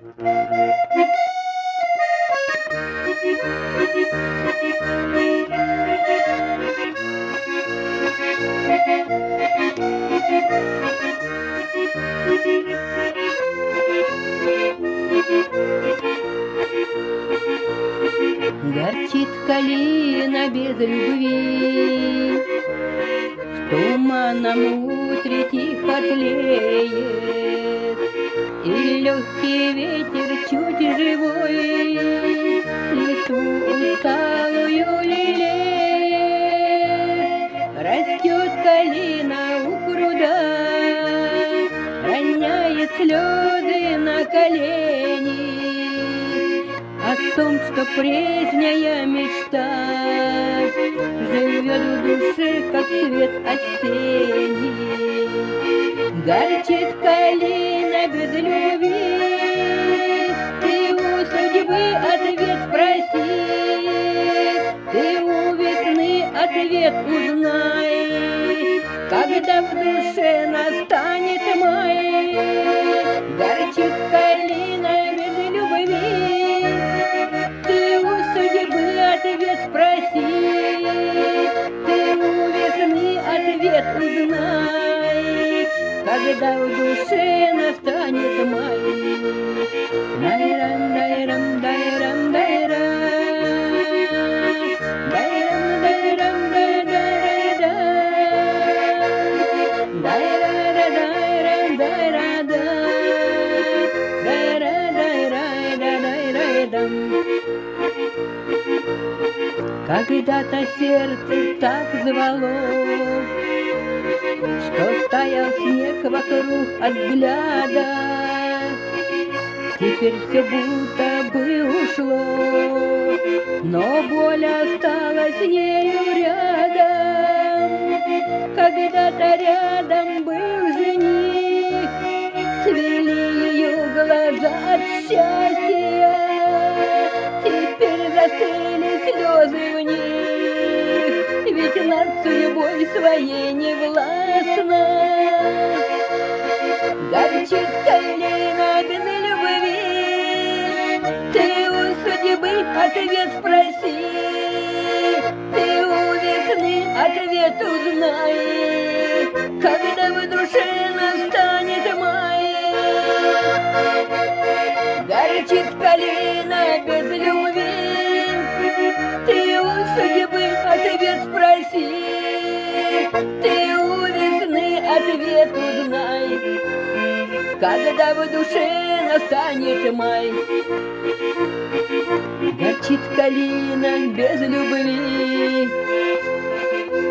Горчит калина без любви, в туманном утре тихо тлеет, и легкий ветер чуть живой листву усталую лелеет. Растет калина у пруда, роняет слезы на колени о том, что прежняя мечта живет в душе, как свет осенний. Горчит калина без любви, ты у судьбы ответ спроси, ты у весны ответ узнай, когда в душе настанет май. Горчит калина без любви, ты у судьбы ответ спроси, ты у весны ответ узнай, когда в душе настанет май. Дайрам, дайрам, дайрам, дайрам, дайрам, дайрам, дайрам, дайрам, дайрам, дайрам. Когда-то сердце так звало, что таял снег вокруг от взгляда. Теперь все будто бы ушло, но боль осталась с нею рядом. Когда-то рядом был жених, цвели ее глаза от счастья. Теперь застыли слезы в них, ведь над судьбой своей не властна. Горчит калина без любви, ты у судьбы ответ спроси, ты у весны ответ узнай, когда в душе настанет май. Горчит калина без любви, ты у судьбы ответ спроси, ты у весны ответ узнай, когда в душе настанет май. Горчит калина без любви,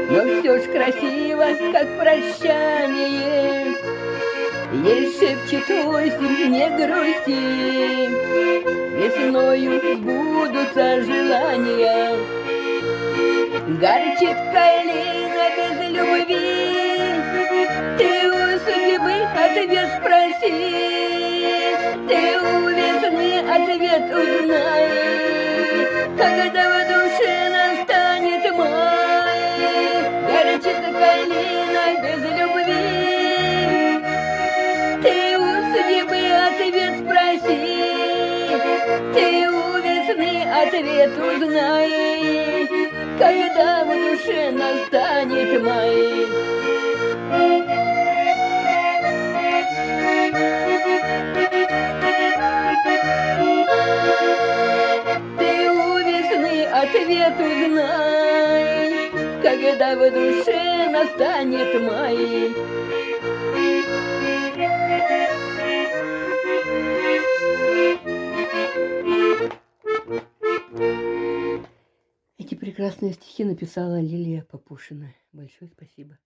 но все ж красиво, как прощание. Ей шепчет осень, не грусти, весною сбудутся желания. Горчит калина без любви, ты у судьбы ответ спроси, ты у весны ответ узнай, когда в душе настанет май. Горчит калина без любви, ты у судьбы ответ спроси, ты у весны ответ узнай, когда в душе настанет май. Ты у весны ответ узнай, когда в душе настанет май. Эти прекрасные стихи написала Лилия Папушина. Большое спасибо.